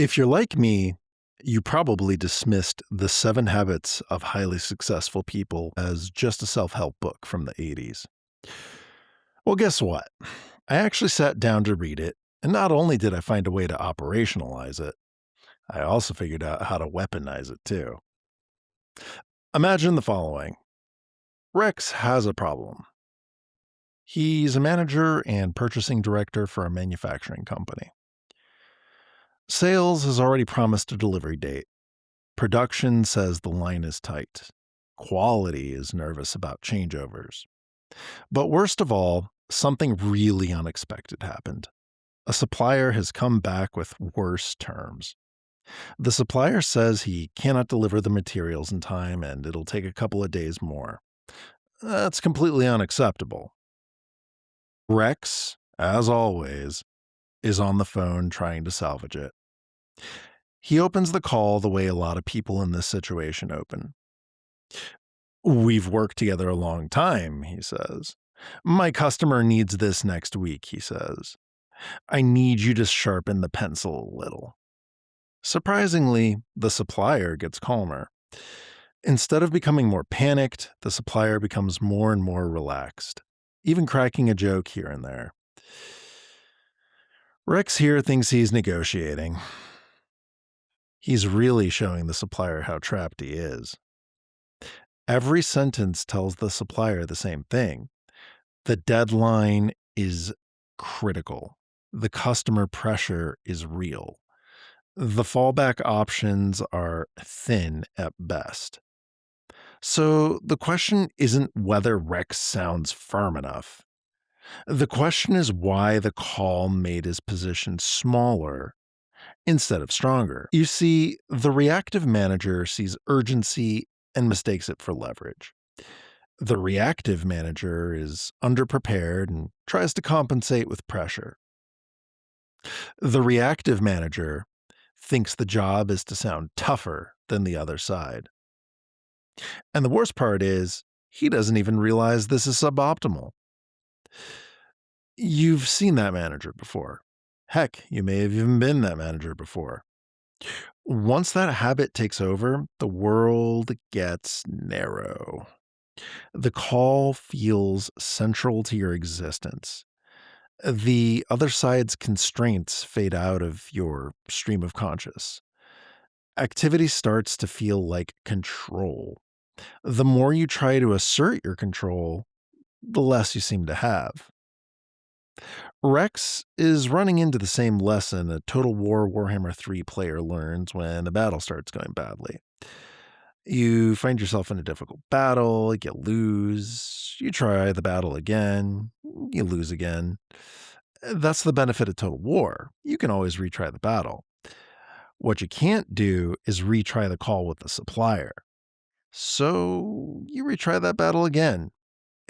If you're like me, you probably dismissed The 7 Habits of Highly Successful People as just a self-help book from the 80s. Well, guess what? I actually sat down to read it, and not only did I find a way to operationalize it, I also figured out how to weaponize it too. Imagine the following. Rex has a problem. He's a manager and purchasing director for a manufacturing company. Sales has already promised a delivery date. Production says the line is tight. Quality is nervous about changeovers. But worst of all, something really unexpected happened. A supplier has come back with worse terms. The supplier says he cannot deliver the materials in time and it'll take a couple of days more. That's completely unacceptable. Rex, as always, is on the phone trying to salvage it. He opens the call the way a lot of people in this situation open. "We've worked together a long time," he says. "My customer needs this next week," he says. "I need you to sharpen the pencil a little." Surprisingly, the supplier gets calmer. Instead of becoming more panicked, the supplier becomes more and more relaxed, even cracking a joke here and there. Rex here thinks he's negotiating. He's really showing the supplier how trapped he is. Every sentence tells the supplier the same thing. The deadline is critical. The customer pressure is real. The fallback options are thin at best. So the question isn't whether Rex sounds firm enough. The question is why the call made his position smaller instead of stronger. You see, the reactive manager sees urgency and mistakes it for leverage. The reactive manager is underprepared and tries to compensate with pressure. The reactive manager thinks the job is to sound tougher than the other side. And the worst part is, he doesn't even realize this is suboptimal. You've seen that manager before. Heck, you may have even been that manager before. Once that habit takes over, the world gets narrow. The call feels central to your existence. The other side's constraints fade out of your stream of conscious. Activity starts to feel like control. The more you try to assert your control, the less you seem to have. Rex is running into the same lesson a Total War Warhammer 3 player learns when the battle starts going badly. You find yourself in a difficult battle, you lose, you try the battle again, you lose again. That's the benefit of Total War. You can always retry the battle. What you can't do is retry the call with the supplier. So you retry that battle again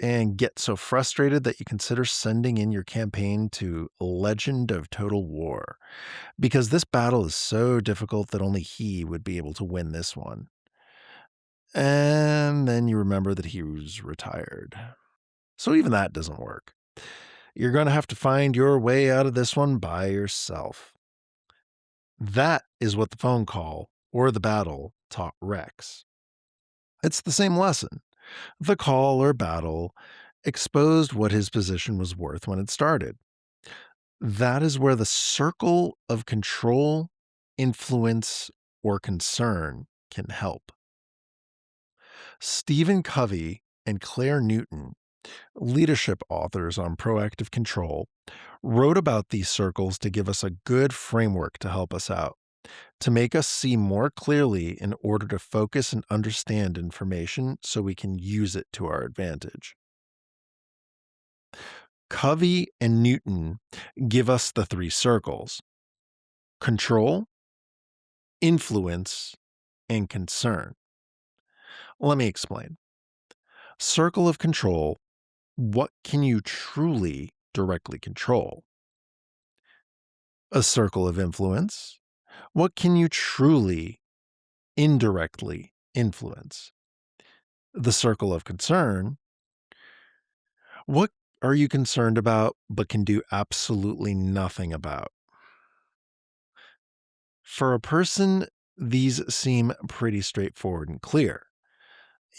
and get so frustrated that you consider sending in your campaign to Legend of Total War, because this battle is so difficult that only he would be able to win this one. And then you remember that he was retired. So even that doesn't work. You're going to have to find your way out of this one by yourself. That is what the phone call or the battle taught Rex. It's the same lesson. The call or battle exposed what his position was worth when it started. That is where the circle of control, influence, or concern can help. Stephen Covey and Claire Newton, leadership authors on proactive control, wrote about these circles to give us a good framework to help us out, to make us see more clearly in order to focus and understand information so we can use it to our advantage. Covey and Newton give us the 3 circles: control, influence, and concern. Let me explain. Circle of control: what can you truly directly control? A circle of influence: what can you truly indirectly influence? The circle of concern: what are you concerned about but can do absolutely nothing about? For a person, these seem pretty straightforward and clear.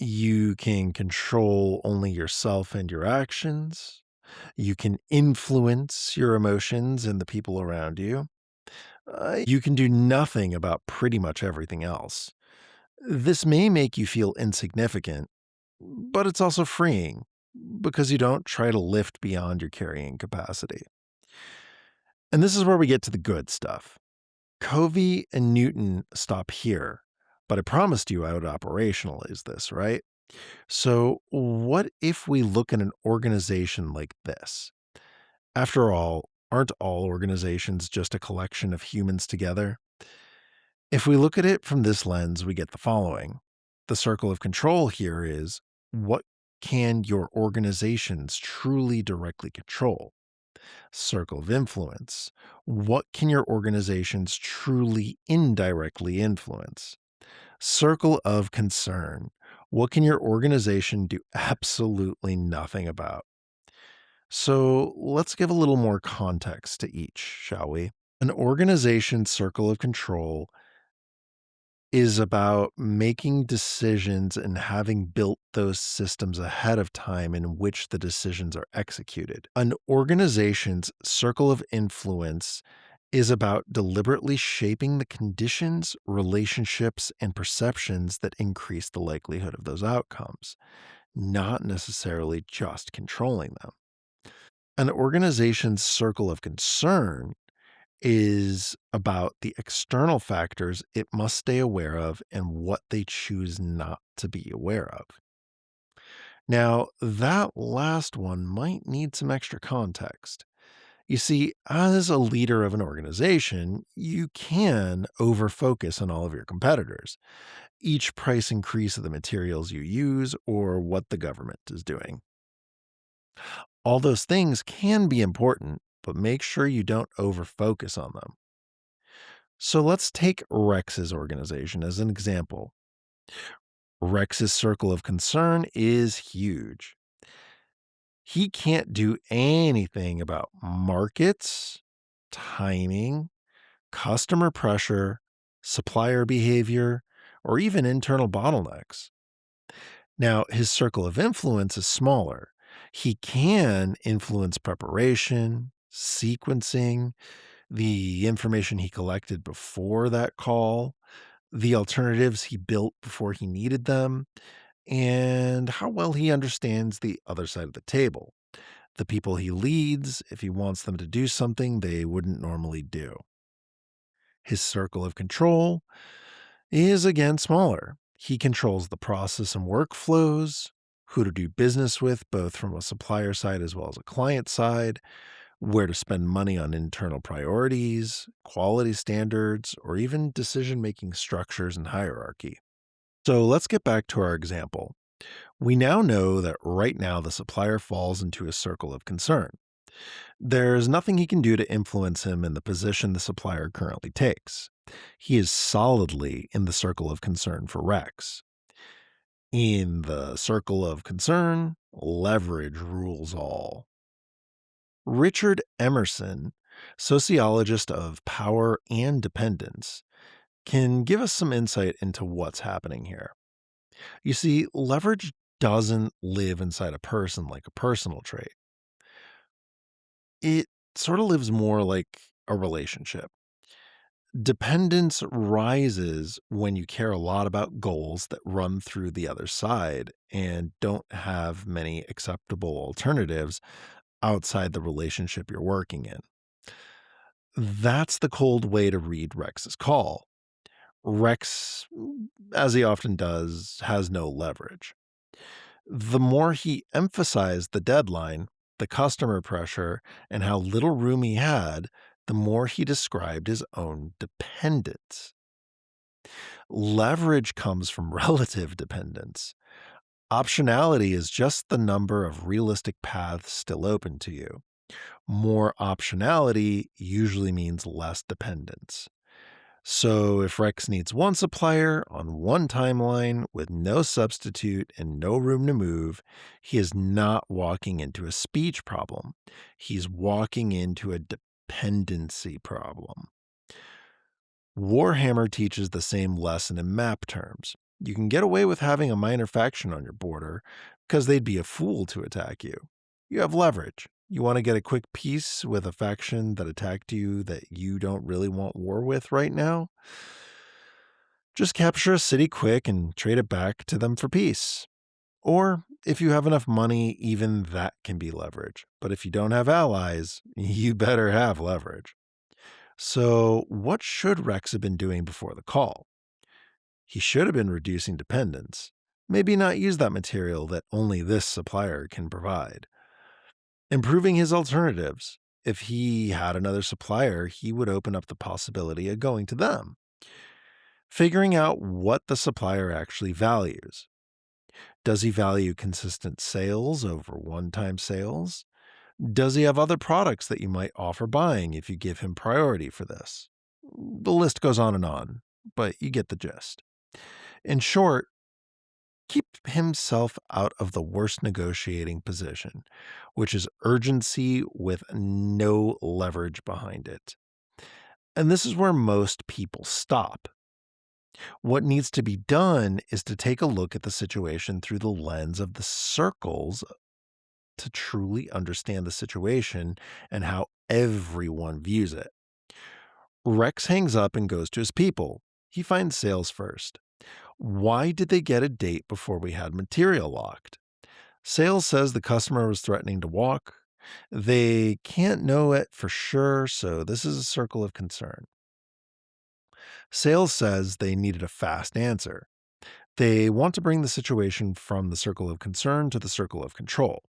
You can control only yourself and your actions. You can influence your emotions and the people around you. You can do nothing about pretty much everything else. This may make you feel insignificant, but it's also freeing because you don't try to lift beyond your carrying capacity. And this is where we get to the good stuff. Covey and Newton stop here, but I promised you I would operationalize this, right? So, what if we look at an organization like this? After all, aren't all organizations just a collection of humans together? If we look at it from this lens, we get the following. The circle of control here is what can your organizations truly directly control? Circle of influence. What can your organizations truly indirectly influence? Circle of concern. What can your organization do absolutely nothing about? So let's give a little more context to each, shall we? An organization's circle of control is about making decisions and having built those systems ahead of time in which the decisions are executed. An organization's circle of influence is about deliberately shaping the conditions, relationships, and perceptions that increase the likelihood of those outcomes, not necessarily just controlling them. An organization's circle of concern is about the external factors it must stay aware of and what they choose not to be aware of. Now, that last one might need some extra context. You see, as a leader of an organization, you can overfocus on all of your competitors, each price increase of the materials you use, or what the government is doing. All those things can be important, but make sure you don't overfocus on them. So let's take Rex's organization as an example. Rex's circle of concern is huge. He can't do anything about markets, timing, customer pressure, supplier behavior, or even internal bottlenecks. Now, his circle of influence is smaller. He can influence preparation, sequencing, the information he collected before that call, the alternatives he built before he needed them, and how well he understands the other side of the table, the people he leads, if he wants them to do something they wouldn't normally do. His circle of control is again smaller. He controls the process and workflows, who to do business with, both from a supplier side as well as a client side, where to spend money on internal priorities, quality standards, or even decision making structures and hierarchy. So let's get back to our example. We now know that right now the supplier falls into a circle of concern. There's nothing he can do to influence him in the position the supplier currently takes. He is solidly in the circle of concern for Rex. In the circle of concern, leverage rules all. Richard Emerson, sociologist of power and dependence, can give us some insight into what's happening here. You see, leverage doesn't live inside a person like a personal trait. It sort of lives more like a relationship. Dependence rises when you care a lot about goals that run through the other side and don't have many acceptable alternatives outside the relationship you're working in. That's the cold way to read Rex's call. Rex, as he often does, has no leverage. The more he emphasized the deadline, the customer pressure, and how little room he had, the more he described his own dependence. Leverage comes from relative dependence. Optionality is just the number of realistic paths still open to you. More optionality usually means less dependence. So if Rex needs one supplier on one timeline with no substitute and no room to move, he is not walking into a speech problem. He's walking into a dependency problem. Warhammer teaches the same lesson in map terms. You can get away with having a minor faction on your border because they'd be a fool to attack you. You have leverage. You want to get a quick peace with a faction that attacked you that you don't really want war with right now? Just capture a city quick and trade it back to them for peace. Or if you have enough money, even that can be leverage. But if you don't have allies, you better have leverage. So, what should Rex have been doing before the call? He should have been reducing dependence. Maybe not use that material that only this supplier can provide. Improving his alternatives. If he had another supplier, he would open up the possibility of going to them. Figuring out what the supplier actually values. Does he value consistent sales over one-time sales? Does he have other products that you might offer buying if you give him priority for this? The list goes on, but you get the gist. In short, keep himself out of the worst negotiating position, which is urgency with no leverage behind it. And this is where most people stop. What needs to be done is to take a look at the situation through the lens of the circles to truly understand the situation and how everyone views it. Rex hangs up and goes to his people. He finds sales first. Why did they get a date before we had material locked? Sales says the customer was threatening to walk. They can't know it for sure, so this is a circle of concern. Sales says they needed a fast answer. They want to bring the situation from the circle of concern to the circle of control.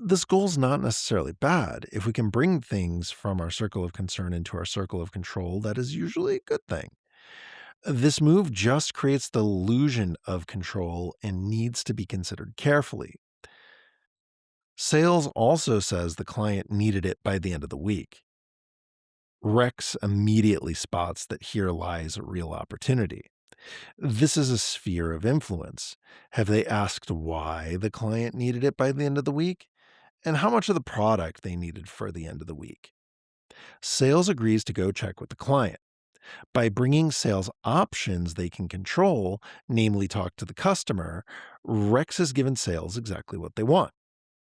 This goal's not necessarily bad. If we can bring things from our circle of concern into our circle of control, that is usually a good thing. This move just creates the illusion of control and needs to be considered carefully. Sales also says the client needed it by the end of the week. Rex immediately spots that here lies a real opportunity. This is a sphere of influence. Have they asked why the client needed it by the end of the week? And how much of the product they needed for the end of the week? Sales agrees to go check with the client. By bringing sales options they can control, namely talk to the customer, Rex has given sales exactly what they want: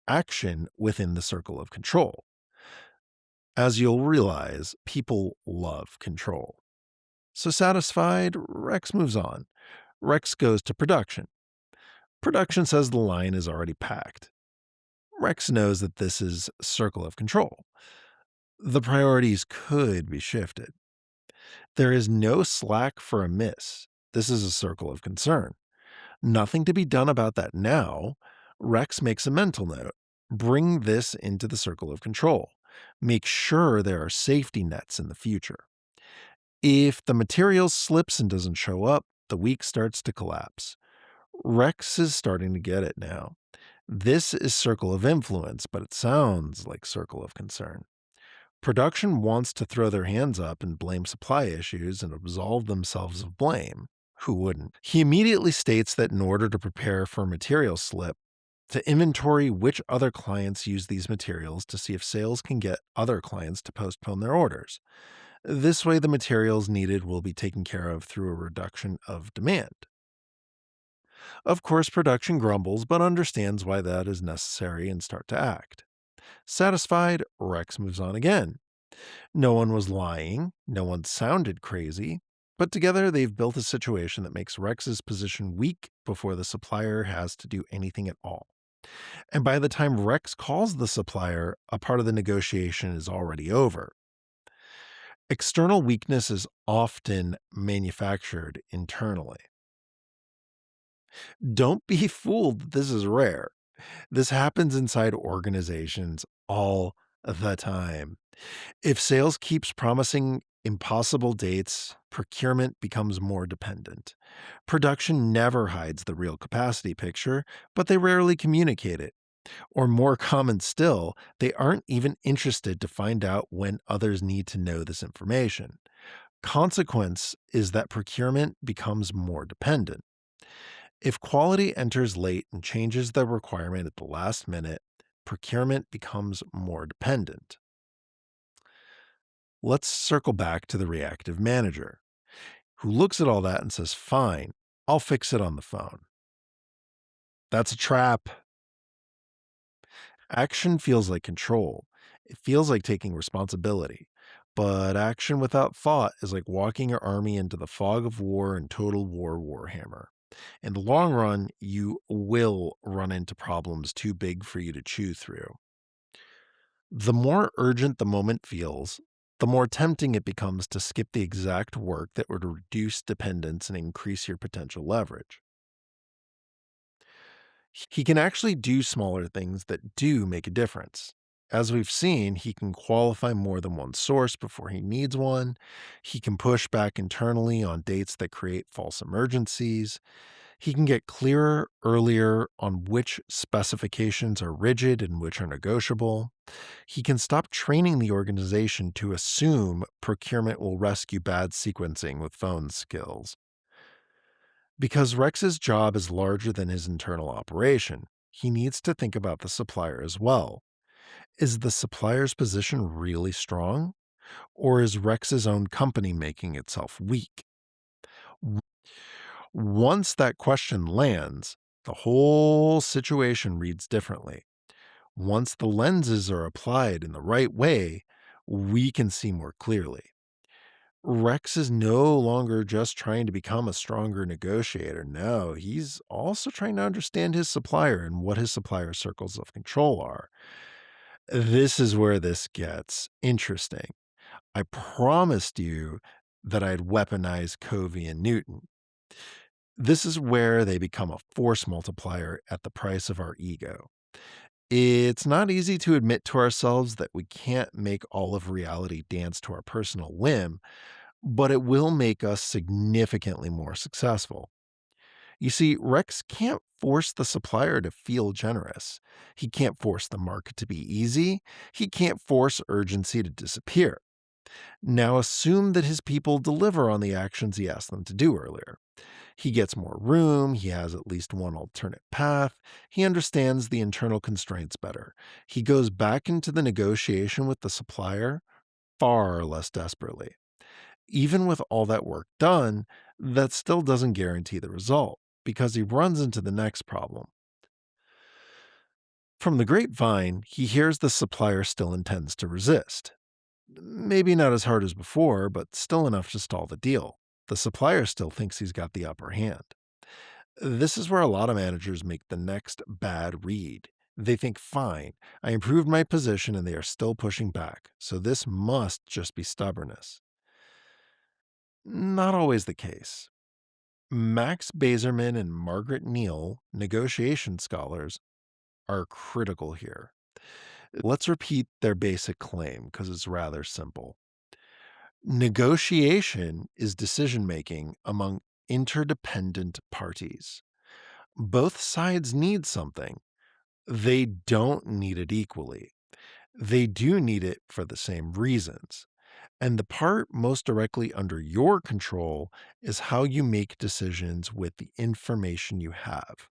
action within the circle of control. As you'll realize, people love control. So satisfied, Rex moves on. Rex goes to production. Production says the line is already packed. Rex knows that this is circle of control. The priorities could be shifted. There is no slack for a miss. This is a circle of concern. Nothing to be done about that now. Rex makes a mental note. Bring this into the circle of control. Make sure there are safety nets in the future. If the material slips and doesn't show up, the week starts to collapse. Rex is starting to get it now. This is circle of influence, but it sounds like circle of concern. Production wants to throw their hands up and blame supply issues and absolve themselves of blame. Who wouldn't? He immediately states that in order to prepare for a material slip, to inventory which other clients use these materials to see if sales can get other clients to postpone their orders. This way, the materials needed will be taken care of through a reduction of demand. Of course, production grumbles, but understands why that is necessary and start to act. Satisfied, Rex moves on again. No one was lying, no one sounded crazy, but together they've built a situation that makes Rex's position weak before the supplier has to do anything at all. And by the time Rex calls the supplier, a part of the negotiation is already over. External weakness is often manufactured internally. Don't be fooled that this is rare. This happens inside organizations all the time. If sales keeps promising impossible dates, procurement becomes more dependent. Production never hides the real capacity picture, but they rarely communicate it. Or more common still, they aren't even interested to find out when others need to know this information. Consequence is that procurement becomes more dependent. If quality enters late and changes the requirement at the last minute, procurement becomes more dependent. Let's circle back to the reactive manager, who looks at all that and says, "Fine, I'll fix it on the phone." That's a trap. Action feels like control. It feels like taking responsibility. But action without thought is like walking your army into the fog of war in Total War Warhammer. In the long run, you will run into problems too big for you to chew through. The more urgent the moment feels, the more tempting it becomes to skip the exact work that would reduce dependence and increase your potential leverage. He can actually do smaller things that do make a difference. As we've seen, he can qualify more than one source before he needs one. He can push back internally on dates that create false emergencies. He can get clearer earlier on which specifications are rigid and which are negotiable. He can stop training the organization to assume procurement will rescue bad sequencing with phone skills. Because Rex's job is larger than his internal operation, he needs to think about the supplier as well. Is the supplier's position really strong? Or is Rex's own company making itself weak? W- Once that question lands, the whole situation reads differently. Once the lenses are applied in the right way, we can see more clearly. Rex is no longer just trying to become a stronger negotiator. No, he's also trying to understand his supplier and what his supplier circles of control are. This is where this gets interesting. I promised you that I'd weaponize Covey and Newton. This is where they become a force multiplier at the price of our ego. It's not easy to admit to ourselves that we can't make all of reality dance to our personal whim, but it will make us significantly more successful. You see, Rex can't force the supplier to feel generous. He can't force the market to be easy. He can't force urgency to disappear. Now, assume that his people deliver on the actions he asked them to do earlier. He gets more room. He has at least one alternate path. He understands the internal constraints better. He goes back into the negotiation with the supplier far less desperately. Even with all that work done, that still doesn't guarantee the result because he runs into the next problem. From the grapevine, he hears the supplier still intends to resist. Maybe not as hard as before, but still enough to stall the deal. The supplier still thinks he's got the upper hand. This is where a lot of managers make the next bad read. They think, fine, I improved my position and they are still pushing back, so this must just be stubbornness. Not always the case. Max Bazerman and Margaret Neal, negotiation scholars, are critical here. Let's repeat their basic claim because it's rather simple. Negotiation is decision making among interdependent parties. Both sides need something. They don't need it equally. They do need it for the same reasons. And the part most directly under your control is how you make decisions with the information you have.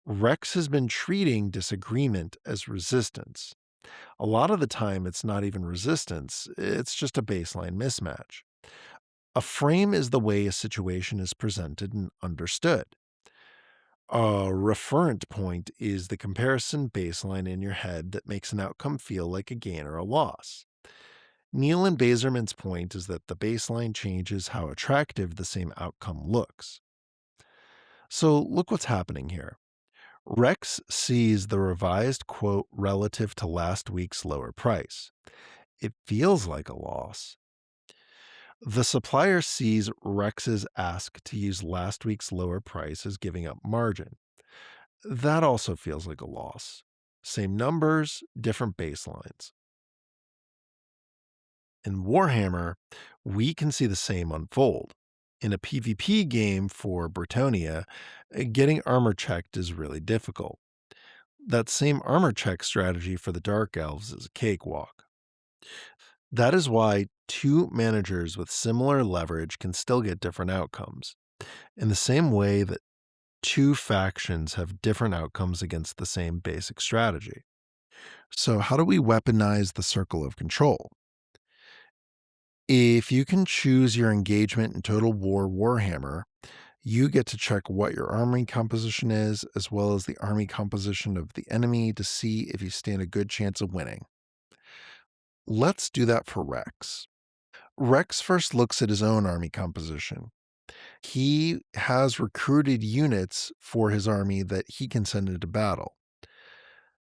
Rex has been treating disagreement as resistance. A lot of the time, it's not even resistance, it's just a baseline mismatch. A frame is the way a situation is presented and understood. A referent point is the comparison baseline in your head that makes an outcome feel like a gain or a loss. Neil and Bazerman's point is that the baseline changes how attractive the same outcome looks. So look what's happening here. Rex sees the revised quote relative to last week's lower price. It feels like a loss. The supplier sees Rex's ask to use last week's lower price as giving up margin. That also feels like a loss. Same numbers, different baselines. In Warhammer, we can see the same unfold. In a PvP game for Bretonia, getting armor checked is really difficult. That same armor check strategy for the Dark Elves is a cakewalk. That is why two managers with similar leverage can still get different outcomes, in the same way that two factions have different outcomes against the same basic strategy. So, how do we weaponize the circle of control? If you can choose your engagement in Total War Warhammer, you get to check what your army composition is, as well as the army composition of the enemy to see if you stand a good chance of winning. Let's do that for Rex. Rex first looks at his own army composition. He has recruited units for his army that he can send into battle.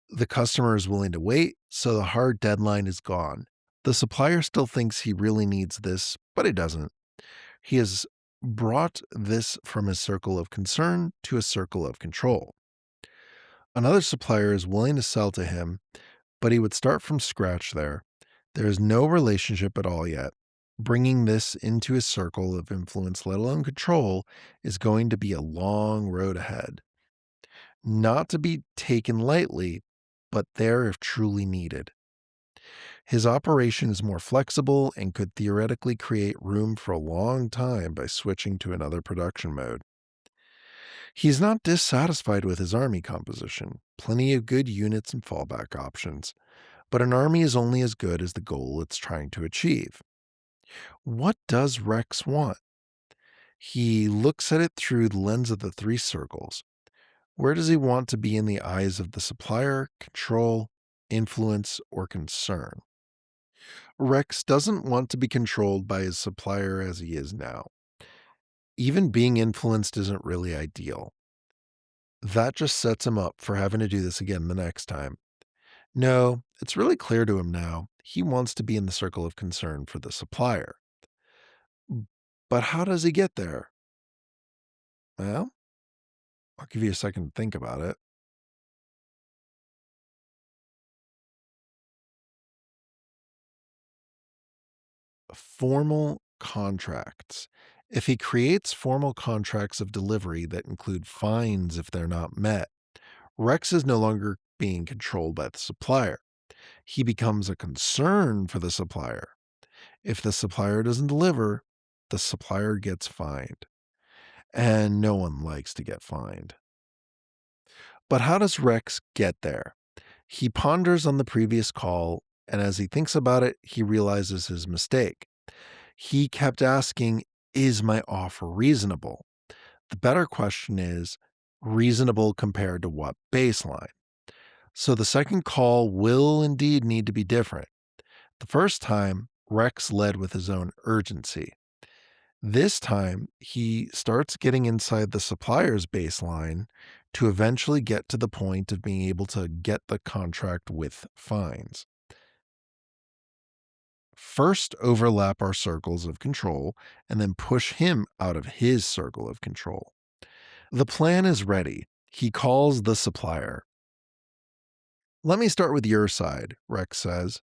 The customer is willing to wait, so the hard deadline is gone. The supplier still thinks he really needs this, but he doesn't. He has brought this from his circle of concern to a circle of control. Another supplier is willing to sell to him, but he would start from scratch there. There is no relationship at all yet. Bringing this into his circle of influence, let alone control, is going to be a long road ahead. Not to be taken lightly, but there if truly needed. His operation is more flexible and could theoretically create room for a long time by switching to another production mode. He's not dissatisfied with his army composition, plenty of good units and fallback options, but an army is only as good as the goal it's trying to achieve. What does Rex want? He looks at it through the lens of the three circles. Where does he want to be in the eyes of the supplier, control, influence, or concern? Rex doesn't want to be controlled by his supplier as he is now. Even being influenced isn't really ideal. That just sets him up for having to do this again the next time. No, it's really clear to him now. He wants to be in the circle of concern for the supplier. But how does he get there? Well, I'll give you a second to think about it. Formal contracts. If he creates formal contracts of delivery that include fines if they're not met, Rex is no longer being controlled by the supplier. He becomes a concern for the supplier. If the supplier doesn't deliver, the supplier gets fined. And no one likes to get fined. But how does Rex get there? He ponders on the previous call, and as he thinks about it, he realizes his mistake. He kept asking, is my offer reasonable? The better question is, reasonable compared to what baseline? So the second call will indeed need to be different. The first time, Rex led with his own urgency. This time, he starts getting inside the supplier's baseline to eventually get to the point of being able to get the contract with fines. First, overlap our circles of control and then push him out of his circle of control. The plan is ready. He calls the supplier. Let me start with your side, Rex says.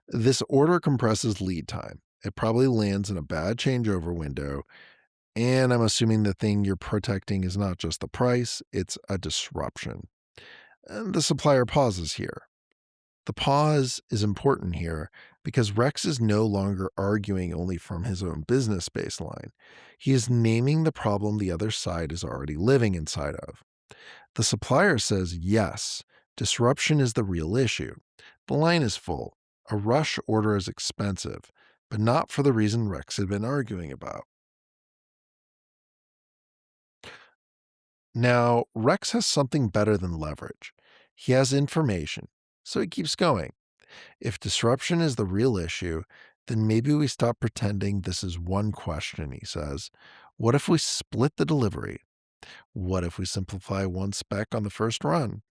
This order compresses lead time. It probably lands in a bad changeover window, and I'm assuming the thing you're protecting is not just the price, it's a disruption. And the supplier pauses here. The pause is important here because Rex is no longer arguing only from his own business baseline. He is naming the problem the other side is already living inside of. The supplier says, yes, disruption is the real issue. The line is full. A rush order is expensive, but not for the reason Rex had been arguing about. Now, Rex has something better than leverage. He has information, so he keeps going. If disruption is the real issue, then maybe we stop pretending this is one question, he says. What if we split the delivery? What if we simplify one spec on the first run?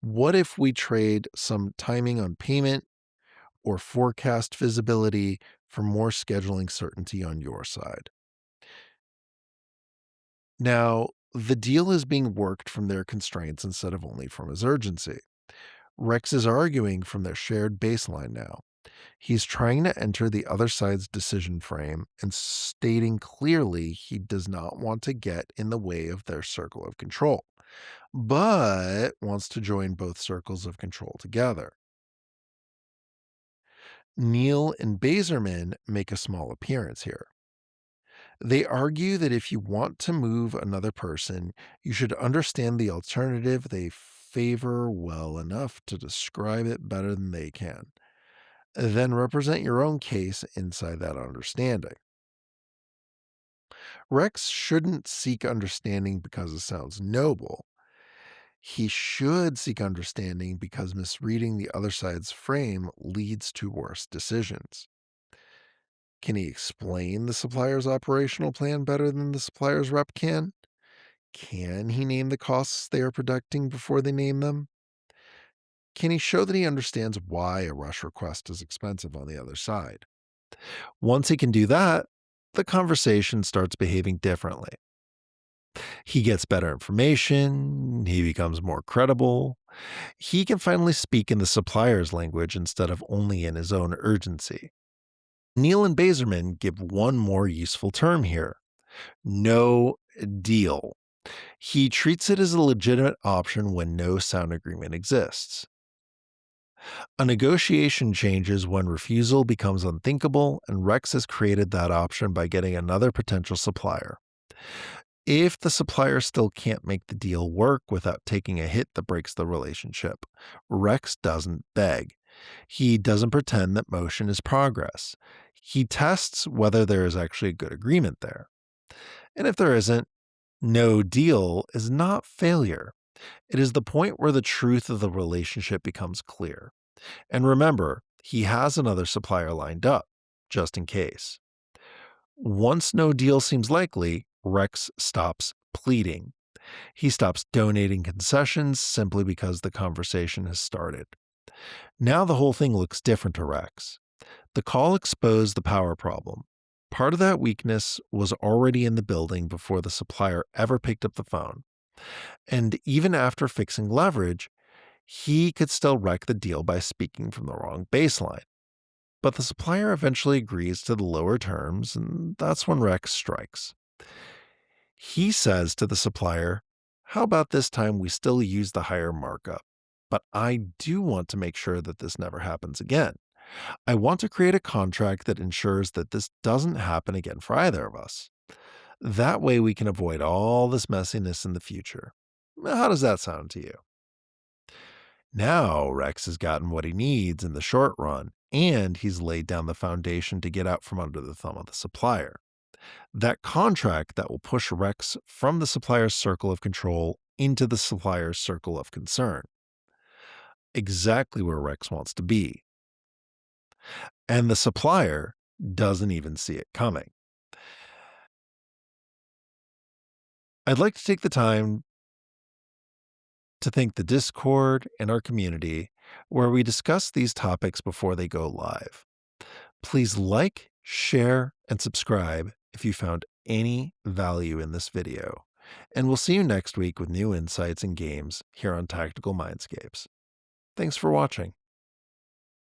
What if we trade some timing on payment or forecast visibility for more scheduling certainty on your side? Now, the deal is being worked from their constraints instead of only from his urgency. Rex is arguing from their shared baseline now. He's trying to enter the other side's decision frame and stating clearly he does not want to get in the way of their circle of control, but wants to join both circles of control together. Neil and Bazerman make a small appearance here. They argue that if you want to move another person, you should understand the alternative they favor well enough to describe it better than they can. Then represent your own case inside that understanding. Rex shouldn't seek understanding because it sounds noble. He should seek understanding because misreading the other side's frame leads to worse decisions. Can he explain the supplier's operational plan better than the supplier's rep can? Can he name the costs they are predicting before they name them? Can he show that he understands why a rush request is expensive on the other side? Once he can do that, the conversation starts behaving differently. He gets better information, he becomes more credible, he can finally speak in the supplier's language instead of only in his own urgency. Neal and Bazerman give one more useful term here: no deal. He treats it as a legitimate option when no sound agreement exists. A negotiation changes when refusal becomes unthinkable, and Rex has created that option by getting another potential supplier. If the supplier still can't make the deal work without taking a hit that breaks the relationship, Rex doesn't beg. He doesn't pretend that motion is progress. He tests whether there is actually a good agreement there. And if there isn't, no deal is not failure. It is the point where the truth of the relationship becomes clear. And remember, he has another supplier lined up, just in case. Once no deal seems likely, Rex stops pleading. He stops donating concessions simply because the conversation has started. Now the whole thing looks different to Rex. The call exposed the power problem. Part of that weakness was already in the building before the supplier ever picked up the phone. And even after fixing leverage, he could still wreck the deal by speaking from the wrong baseline. But the supplier eventually agrees to the lower terms, and that's when Rex strikes. He says to the supplier, "How about this time we still use the higher markup? But I do want to make sure that this never happens again. I want to create a contract that ensures that this doesn't happen again for either of us. That way we can avoid all this messiness in the future." How does that sound to you? Now Rex has gotten what he needs in the short run, and he's laid down the foundation to get out from under the thumb of the supplier. That contract that will push Rex from the supplier's circle of control into the supplier's circle of concern. Exactly where Rex wants to be. And the supplier doesn't even see it coming. I'd like to take the time to thank the Discord and our community where we discuss these topics before they go live. Please like, share, and subscribe if you found any value in this video. And we'll see you next week with new insights and games here on Tactical Mindscapes. Thanks for watching.